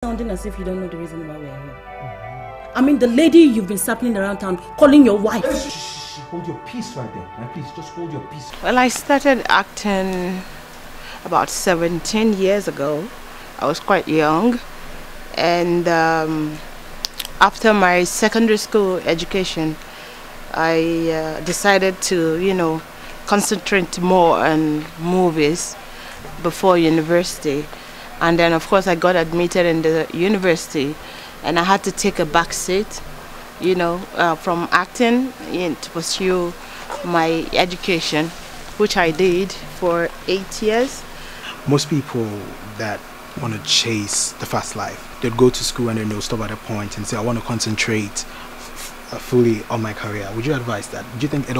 Sounding as if you don't know the reason why we're here. I mean, the lady you've been sampling around town, calling your wife. Hold your peace right there. Now, please, just hold your peace. Well, I started acting about 17 years ago. I was quite young. And after my secondary school education, I decided to, concentrate more on movies before university. And then, of course, I got admitted in the university, and I had to take a back seat, from acting to pursue my education, which I did for 8 years. Most people that want to chase the fast life, they'd go to school and then they'll stop at a point and say, I want to concentrate fully on my career. Would you advise that? Do you think it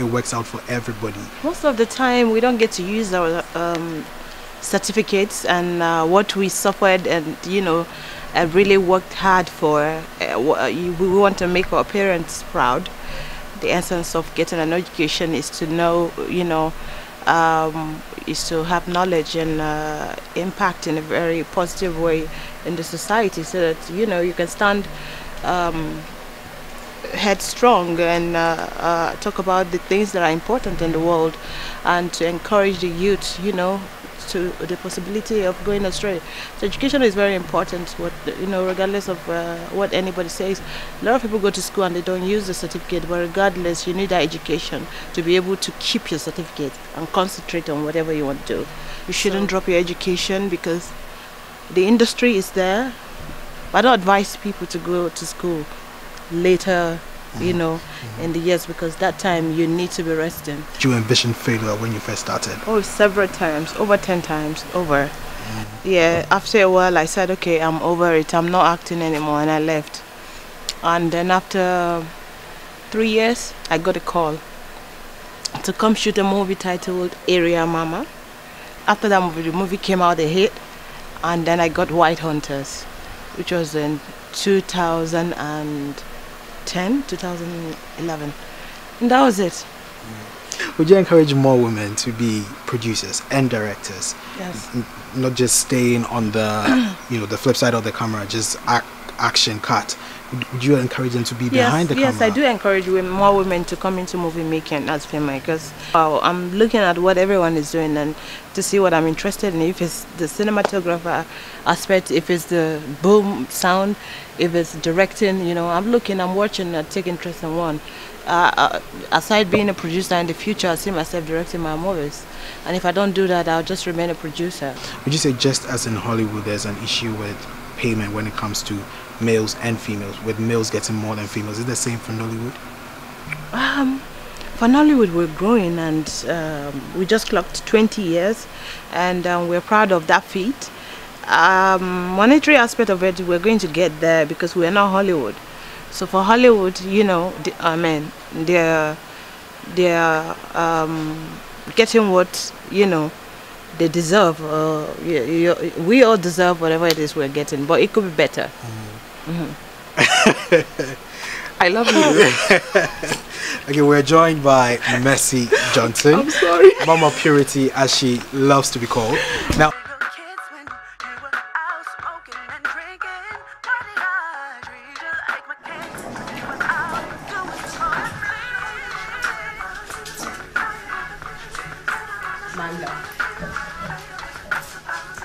works out for everybody? Most of the time, we don't get to use our certificates and what we suffered and really worked hard for. We want to make our parents proud. The essence of getting an education is to know, is to have knowledge and impact in a very positive way in the society, so that you can stand headstrong and talk about the things that are important in the world, and to encourage the youth, to the possibility of going astray. So education is very important. Regardless of what anybody says, a lot of people go to school and they don't use the certificate. But regardless, you need that education to be able to keep your certificate and concentrate on whatever you want to do. You shouldn't drop your education because the industry is there. But I don't advise people to go to school later, in the years, because that time you need to be resting. Did you envision failure when you first started? Oh, several times, over 10 times, over. Yeah, after a while I said, okay, I'm over it, I'm not acting anymore, and I left. And then after 3 years, I got a call to come shoot a movie titled Area Mama. After that movie, the movie came out a hit, and then I got White Hunters, which was in 2011, and that was it. Would you encourage more women to be producers and directors? Yes. Not just staying on the the flip side of the camera, just action cut. Would you encourage them to be behind the camera? Yes, I do encourage more women to come into movie making as filmmakers. I'm looking at what everyone is doing and to see what I'm interested in. If it's the cinematographer aspect, if it's the boom sound, if it's directing, I'm watching, I take interest in one. Aside being a producer in the future, I see myself directing my movies. And if I don't do that, I'll just remain a producer. Would you say just as in Hollywood, there's an issue with payment when it comes to males and females, with males getting more than females? Is it the same for Nollywood? For Nollywood, we're growing, and we just clocked 20 years, and we're proud of that feat. Monetary aspect of it, we're going to get there because we're not Hollywood. So for Hollywood, they're getting what they deserve. We all deserve whatever it is we're getting, but it could be better. I love you. Okay, we're joined by Mercy Johnson. I'm sorry. Mama Purity, as she loves to be called. Now,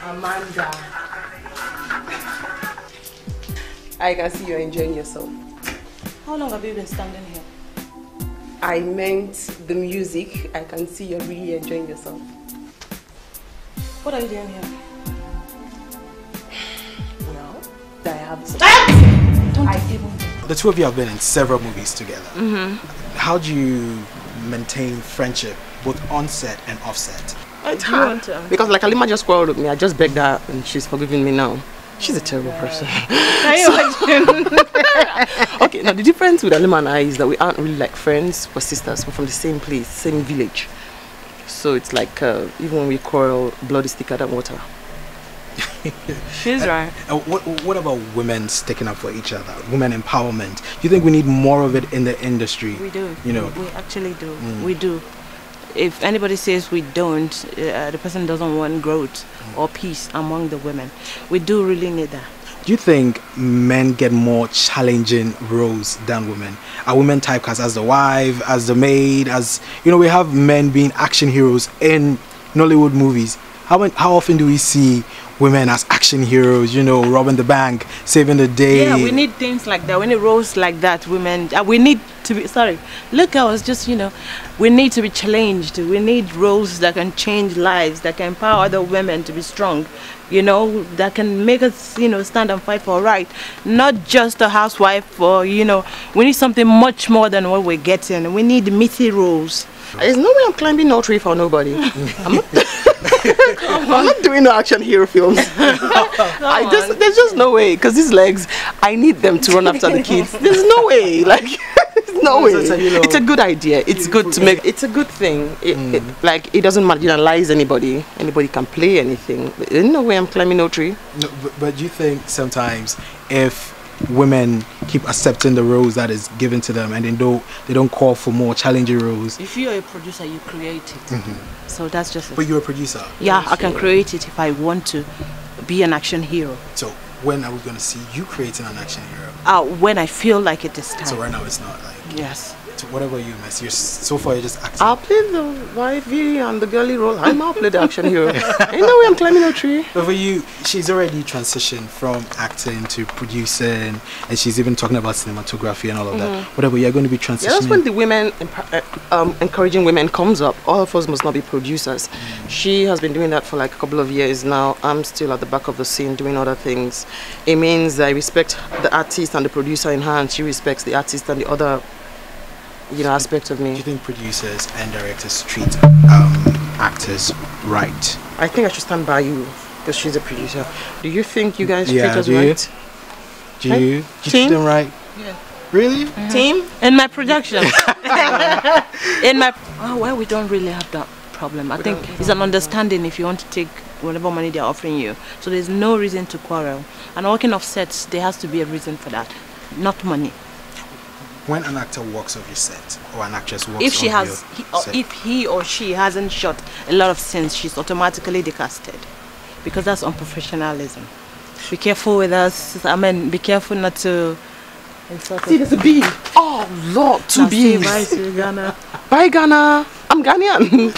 Amanda. I can see you're enjoying yourself. How long have you been standing here? I meant the music. I can see you're really enjoying yourself. What are you doing here? Well, I have some. the two of you have been in several movies together. How do you maintain friendship, both on set and off set? It's hard. Because like Halima just quarreled with me. I just begged her and she's forgiving me now. She's a terrible person. Can you imagine? Okay, now the difference with Halima and I is that we aren't really like friends, we're sisters. We're from the same place, same village. So it's like even when we quarrel, blood is thicker than water. She's right. What about women sticking up for each other? Women empowerment. Do you think we need more of it in the industry? We do. We actually do. We do. If anybody says we don't, the person doesn't want growth or peace among the women. We do really need that. Do you think men get more challenging roles than women? Are women typecast as the wife, as the maid, as we have men being action heroes in Nollywood movies. How often do we see women as action heroes, robbing the bank, saving the day? Yeah, we need things like that. We need roles like that. Women, we need to be, look, I was just, we need to be challenged. We need roles that can change lives, that can empower other women to be strong, that can make us, stand and fight for right. Not just a housewife or, we need something much more than what we're getting. We need meaty roles. There's no way I'm climbing no tree for nobody. I'm not doing no action hero films. There's just no way, because these legs, I need them to run after the kids. There's no way, there's no way. It's a good idea. It's good to make. It's a good thing. It doesn't marginalize anybody. Anybody can play anything. There's no way I'm climbing no tree. No, but do you think sometimes if women keep accepting the roles that is given to them and they don't call for more challenging roles? If you're a producer, you create it. So that's just it. But you're a producer. Yeah, I can create it if I want to be an action hero. So when are we going to see you creating an action hero? When I feel like it is time. So right now it's not Yes. So what about you, Miss? So far you're just acting. I'll play the wifey and the girly role. I'll play the action hero. Ain't no way I'm climbing no tree. But for you, she's already transitioned from acting to producing, and she's even talking about cinematography and all of that. Whatever, you're going to be transitioning. Yeah, that's when the women, encouraging women comes up. All of us must not be producers. She has been doing that for like a couple of years now. I'm still at the back of the scene doing other things. It means I respect the artist and the producer in her, and she respects the artist and the other aspect of me. Do you think producers and directors treat actors right? I think I should stand by you because she's a producer. Do you think you guys treat us do right? Do you treat them right? Yeah. Really? Team? In my production. We don't really have that problem. I think it's an understanding if you want to take whatever money they're offering you. So there's no reason to quarrel. And working off sets, there has to be a reason for that, not money. When an actor walks off your set or an actress walks if she off has your set, if he or she hasn't shot a lot of scenes, she's automatically decasted, because that's unprofessionalism. Be careful with us. Be careful not to see, there's a bee. Oh Lord, two bees. Bye, Ghana. Bye, Ghana. I'm Ghanaian.